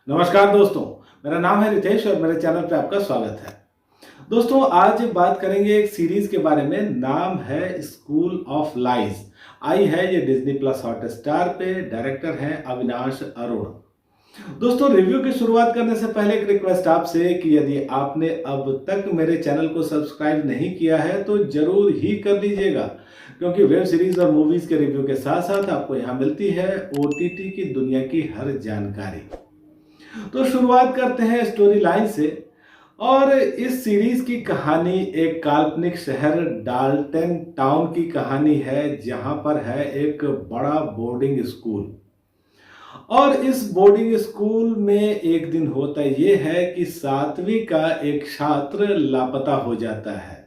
नमस्कार दोस्तों, मेरा नाम है रितेश और मेरे चैनल पे आपका स्वागत है। दोस्तों, आज बात करेंगे एक सीरीज के बारे में। नाम है स्कूल ऑफ लाइज। आई है ये डिज्नी प्लस हॉटस्टार पे। डायरेक्टर हैं अविनाश अरोड़। दोस्तों, रिव्यू की शुरुआत करने से पहले एक रिक्वेस्ट आपसे कि यदि आपने अब तक मेरे चैनल को सब्सक्राइब नहीं किया है तो जरूर ही कर लीजिएगा, क्योंकि वेब सीरीज और मूवीज के रिव्यू के साथ साथ आपको यहाँ मिलती है ओटीटी की दुनिया की हर जानकारी। तो शुरुआत करते हैं स्टोरी लाइन से। और इस सीरीज की कहानी एक काल्पनिक शहर डाल्टन टाउन की कहानी है, जहां पर है एक बड़ा बोर्डिंग स्कूल। और इस बोर्डिंग स्कूल में एक दिन होता यह है कि 7वीं का एक छात्र लापता हो जाता है।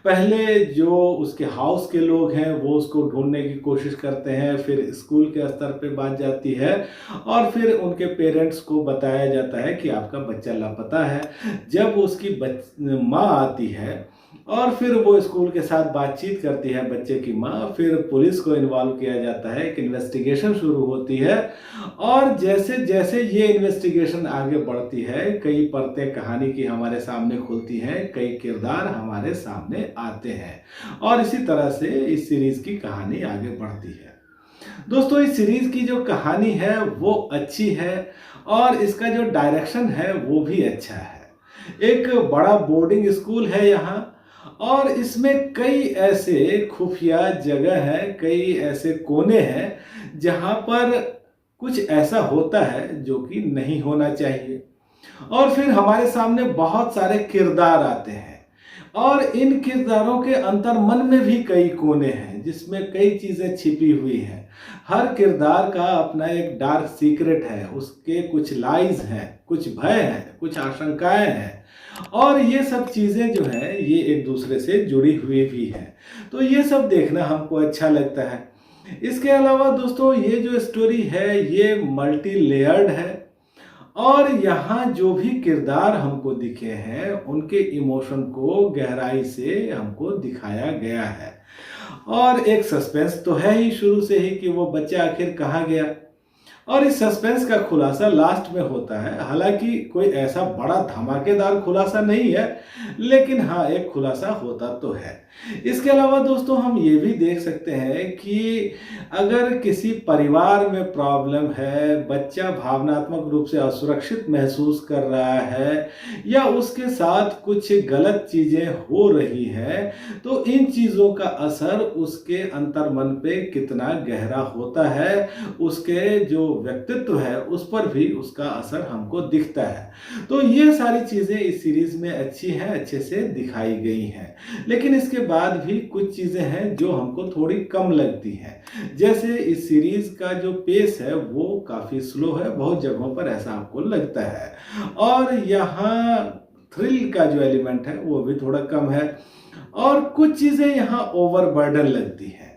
पहले जो उसके हाउस के लोग हैं वो उसको ढूंढने की कोशिश करते हैं, फिर स्कूल के स्तर पे बात जाती है और फिर उनके पेरेंट्स को बताया जाता है कि आपका बच्चा लापता है। जब उसकी माँ आती है और फिर वो स्कूल के साथ बातचीत करती है बच्चे की माँ, फिर पुलिस को इन्वॉल्व किया जाता है, एक इन्वेस्टिगेशन शुरू होती है। और जैसे जैसे ये इन्वेस्टिगेशन आगे बढ़ती है, कई परतें कहानी की हमारे सामने खुलती हैं, कई किरदार हमारे सामने आते हैं और इसी तरह से इस सीरीज की कहानी आगे बढ़ती है। दोस्तों, इस सीरीज की जो कहानी है वो अच्छी है और इसका जो डायरेक्शन है वो भी अच्छा है। एक बड़ा बोर्डिंग स्कूल है यहाँ और इसमें कई ऐसे खुफिया जगह हैं, कई ऐसे कोने हैं जहां पर कुछ ऐसा होता है जो कि नहीं होना चाहिए। और फिर हमारे सामने बहुत सारे किरदार आते हैं और इन किरदारों के अंतर मन में भी कई कोने हैं जिसमें कई चीजें छिपी हुई हैं। हर किरदार का अपना एक डार्क सीक्रेट है, उसके कुछ लाइज हैं, कुछ भय हैं, कुछ आशंकाएं हैं और ये सब चीजें जो है ये एक दूसरे से जुड़ी हुई भी हैं। तो ये सब देखना हमको अच्छा लगता है। इसके अलावा दोस्तों, ये जो स्टोरी है ये मल्टी लेयर्ड है और यहाँ जो भी किरदार हमको दिखे हैं उनके इमोशन को गहराई से हमको दिखाया गया है। और एक सस्पेंस तो है ही शुरू से ही कि वो बच्चा आखिर कहाँ गया, और इस सस्पेंस का खुलासा लास्ट में होता है। हालांकि कोई ऐसा बड़ा धमाकेदार खुलासा नहीं है, लेकिन हाँ एक खुलासा होता तो है। इसके अलावा दोस्तों, हम ये भी देख सकते हैं कि अगर किसी परिवार में प्रॉब्लम है, बच्चा भावनात्मक रूप से असुरक्षित महसूस कर रहा है या उसके साथ कुछ गलत चीजें हो रही हैं, तो इन चीजों का असर उसके अंतर्मन पे कितना गहरा होता है, उसके जो व्यक्तित्व है उस पर भी उसका असर हमको दिखता है। तो ये सारी चीजें इस सीरीज में अच्छी हैं, अच्छे से दिखाई गई हैं। लेकिन इसके बाद भी कुछ चीजें हैं जो हमको थोड़ी कम लगती हैं। जैसे इस सीरीज का जो पेस है वो काफी स्लो है, बहुत जगहों पर ऐसा आपको लगता है। और यहाँ थ्रिल का जो एलिमेंट है वो भी थोड़ा कम है और कुछ चीजें यहाँ ओवरबर्डन लगती हैं।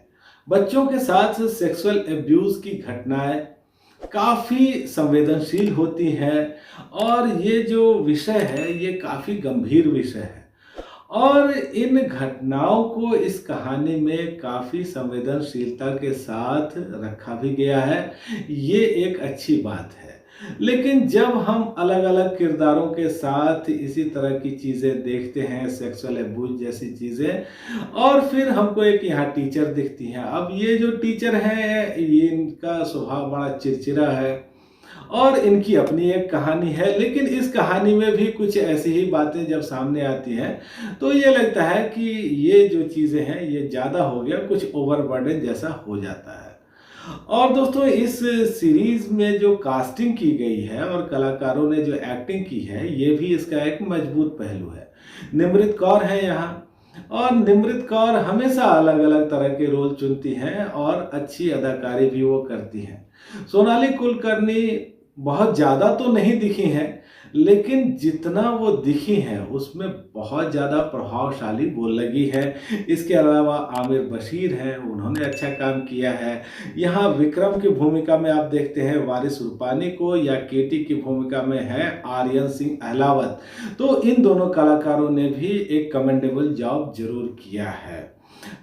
बच्चों के साथ सेक्सुअल एब्यूज की घटनाएं काफ़ी संवेदनशील होती हैं और ये जो विषय है ये काफ़ी गंभीर विषय है और इन घटनाओं को इस कहानी में काफ़ी संवेदनशीलता के साथ रखा भी गया है। ये एक अच्छी बात है। लेकिन जब हम अलग अलग किरदारों के साथ इसी तरह की चीज़ें देखते हैं, सेक्सुअल अब्यूज जैसी चीज़ें, और फिर हमको एक यहाँ टीचर दिखती हैं। अब ये जो टीचर है ये इनका स्वभाव बड़ा चिड़चिड़ा है और इनकी अपनी एक कहानी है, लेकिन इस कहानी में भी कुछ ऐसी ही बातें जब सामने आती हैं तो ये लगता है कि ये जो चीज़ें हैं ये ज़्यादा हो गया, कुछ ओवरबर्डन जैसा हो जाता है। और दोस्तों, इस सीरीज में जो कास्टिंग की गई है और कलाकारों ने जो एक्टिंग की है ये भी इसका एक मजबूत पहलू है। निमृत कौर है यहाँ और निमृत कौर हमेशा अलग अलग तरह के रोल चुनती हैं और अच्छी अदाकारी भी वो करती हैं। सोनाली कुलकर्णी बहुत ज़्यादा तो नहीं दिखी हैं, लेकिन जितना वो दिखी हैं उसमें बहुत ज़्यादा प्रभावशाली वो लगी है। इसके अलावा आमिर बशीर हैं, उन्होंने अच्छा काम किया है। यहाँ विक्रम की भूमिका में आप देखते हैं वारिस रूपानी को, या केटी की भूमिका में है आर्यन सिंह अहलावत। तो इन दोनों कलाकारों ने भी एक कमेंडेबल जॉब जरूर किया है।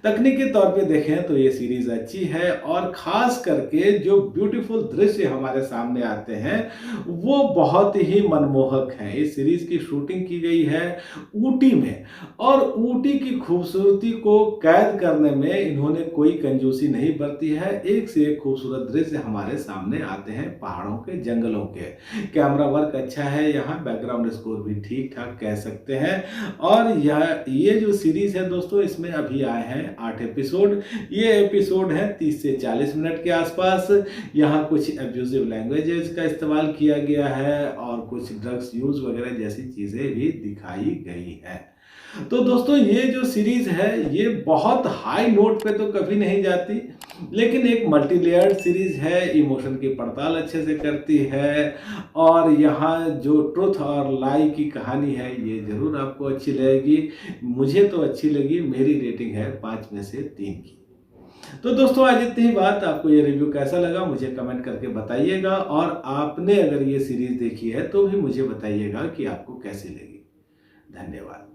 तकनीकी तौर पे देखें तो ये सीरीज अच्छी है और खास करके जो ब्यूटीफुल दृश्य हमारे सामने आते हैं वो बहुत ही मनमोहक हैं। इस सीरीज की शूटिंग की गई है ऊटी में और ऊटी की खूबसूरती को कैद करने में इन्होंने कोई कंजूसी नहीं बरती है। एक से एक खूबसूरत दृश्य हमारे सामने आते हैं पहाड़ों के, जंगलों के। कैमरा वर्क अच्छा है, यहाँ बैकग्राउंड स्कोर भी ठीक ठाक कह सकते हैं। और ये जो सीरीज है दोस्तों, इसमें अभी आए हैं 8 एपिसोड। ये एपिसोड है 30 से 40 मिनट के आसपास। यहाँ कुछ एब्यूजिव लैंग्वेजेस का इस्तेमाल किया गया है और कुछ ड्रग्स यूज वगैरह जैसी चीजें भी दिखाई गई है। तो दोस्तों ये जो सीरीज है ये बहुत हाई नोट पे तो कभी नहीं जाती, लेकिन एक मल्टी लेयर्ड सीरीज है, इमोशन की पड़ताल अच्छे से करती है और यहाँ जो ट्रुथ और लाई की कहानी है ये जरूर आपको अच्छी लगेगी। मुझे तो अच्छी लगी, मेरी रेटिंग है 5 में से 3 की। तो दोस्तों आज इतनी ही बात। आपको ये रिव्यू कैसा लगा मुझे कमेंट करके बताइएगा और आपने अगर ये सीरीज देखी है तो भी मुझे बताइएगा कि आपको कैसी लगी। धन्यवाद।